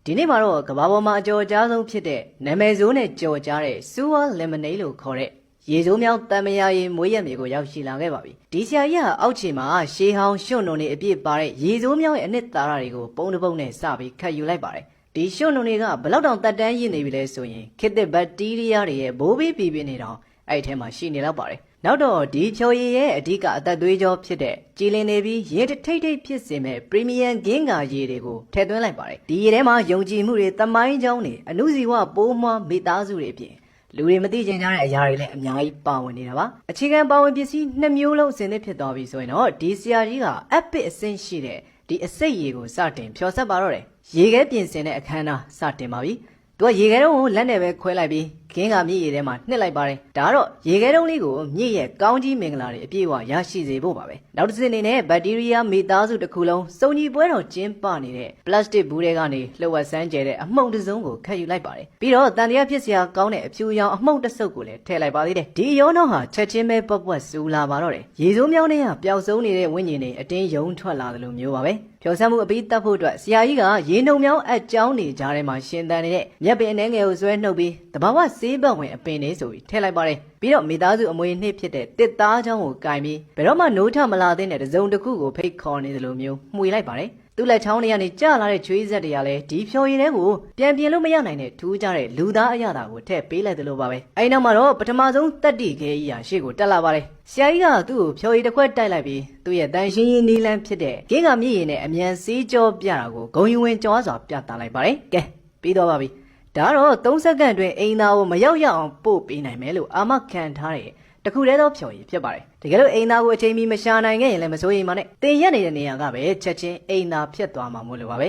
ဒီနေ့မှာတော့ကဘာပေါ်မှာအကြော်ကြားဆုံးဖြစ်တဲ့နာမည်ဆိုးနဲ့ကြော်ကြားတဲ့ Sewer Lemonade လို့ခေါ်တဲ့ရေစိုးမြောင်းတန်မယာရေမွေးရမြေကိုရောက်ရှိလာခဲ့ပါပြီ။ဒီဆရာကြီးကအောက်ခြေမှာရှေးဟောင်းရွှွန့်နုံတွေအပြည့်ပါတဲ့ရေစိုးမြောင်းရဲ့အနှစ်သာရတွေကိုပုံတစ်ပုံနဲ့စပြီးခတ်ယူလိုက်ပါတယ်။ဒီရွှွန့်နုံတွေကဘလောက်တောင်တက်တန်းရည်နေပြီလဲဆိုရင်ခေတ်သစ်ဘက်တီးရီးယားတွေရဲ့ဘိုးဘေးပြည်ပြင်းနေတောင်အဲ့ထဲမှာရှိနေတော့ပါတယ်။နောက်တော့ဒီဖြော်ရည်ရဲ့အဓိကအသက်သွေးကြောဖြစ်တဲ့ကြည်လင်နေပြီးရေထိတ်ထိတ်ဖြစ်စေမဲ့ပရီမီယံဂင်းကာရေတွေကိုထည့်သွင်းလိုက်ပါတယ်။ဒီရေထဲမှာယုံကြည်မှုတွေသမိုင်းကြောင်းတွေအမှုစီဝပိုးမွှားမိသားစုတွေအပြင်လူတွေမသိချင်ကြတဲ့အရာတွေလည်းအများကြီးပါဝင်နေတာပါအခြေခံပါဝင်ပစ္စည်း2မျိုးလုံးအစဉ်သစ်ဖြစ်သွားပြီဆိုရင်တော့ဒီဆရာကြီးကအပစ်အဆင့်ရှိတဲ့ဒီအစိတ်ရေကိုစတင်ဖြော်ဆက်ပါတော့တယ်ရေခဲပြင်ဆင်တဲ့အခမ်းအနားစတင်ပါပြီသူကရေခဲတုံးကိုလက်နဲ့ပဲခွဲလိုက်ပြီးဂင်းကမြည့်ရည်ထဲမှာနှစ်လိုက်ပါတယ်ဒါကတော့ရေခဲတုံးလေးကိုမြည့်ရဲ့ကောင်းကြီးမင်္ဂလာတွေအပြည့်အဝရရှိစေဖို့ပါပဲနောက်တစ်စင်းအနေနဲ့ဘက်တီးရီးယားမိသားစုတစ်ခုလုံးစုံညီပွဲတော်ကျင်းပနေတဲ့ပလတ်စတစ်ဘူးတွေကနေလှုပ်ဝက်ဆန်းကျဲတဲ့အမှုန့်တစ်စုံကိုခတ်ယူလိုက်ပါတယ်ပြီးတော့တန်တရားဖြစ်စရာကောင်းတဲ့အဖြူရောင်အမှုန့်တစ်စုပ်ကိုလည်းထည့်လိုက်ပါသေးတယ်ဒီရောနှောင်းဟာချက်ချင်းပဲပွက်ပွက်စူလာပါတော့တယ်ရေစိုးမြောင်းတွေကပျောက်ဆုံးနေတဲ့ဝိညာဉ်တွေအတင်းယုံထွက်လာတယ်လို့မျိုးပါပဲဖြော်ဆန်းမှုအပြီးတတ်ဖို့အတွက်ဆရာကြီးကရေနှုံမြောင်းအကြောင်းနေကြထဲမှာရှင်သန်နေတဲ့မြက်ပင်အနှဲငယ်ကိုဆွဲနှုတ်ပြီးတဘာဝဆေးဘက်ဝင်အပင်လေးဆိုပြီးထည့်လိုက်ပါတယ်ပြီးတော့မိသားစုအမွေနှစ်ဖြစ်တဲ့တစ်သားချောင်းကိုကင်ပြီးဘယ်တော့မှနိုးထမလာတဲ့တစုံတစ်ခုကိုဖိတ်ခေါ်နေတယ်လို့မျိုးမှွေလိုက်ပါတယ်သူ့လက်ချောင်းတွေကနေကျလာတဲ့ချွေးဆက်တွေကလည်းဒီဖြော်ရည်တွေကိုပြန်ပြင်လို့မရနိုင်တဲ့ထူးခြားတဲ့လူသားအရာတာကိုထည့်ပေးလိုက်တယ်လို့ပါပဲအဲဒီနောက်မှာတော့ပထမဆုံးတက်တိခဲကြီးရာရှေ့ကိုတက်လာပါတယ်ဆရာကြီးကသူ့ကိုဖြော်ရည်တစ်ခွက်တိုက်လိုက်ပြီးသူ့ရဲ့တန်ရှင်းရေးနီးလန်းဖြစ်တဲ့ဂင်းကမြည်ရည်နဲ့အမြန်စေးကြောပြတာကိုဂုံယူဝင်ကြွားစွာပြသလိုက်ပါတယ်ကဲပြီးတော့ပါပြီဒါတော့3စက္ကန့်အတွင်းအိမ်သားကိုမရောက်ရအောင်ပို့ပေးနိုင်မယ်လို့အာမခံထားတဲ့တခုတည်းသောဖြော်ရည်ဖြစ်ပါတယ်တကယ်လို့အိမ်သားကိုအချိန်မီမရှာနိုင်ခဲ့ရင်လည်းမစိုးရိမ်ပါနဲ့တင်ရက်နေတဲ့နေရာကပဲချက်ချင်းအိမ်သားဖြစ်သွားမှာမို့လို့ပါပဲ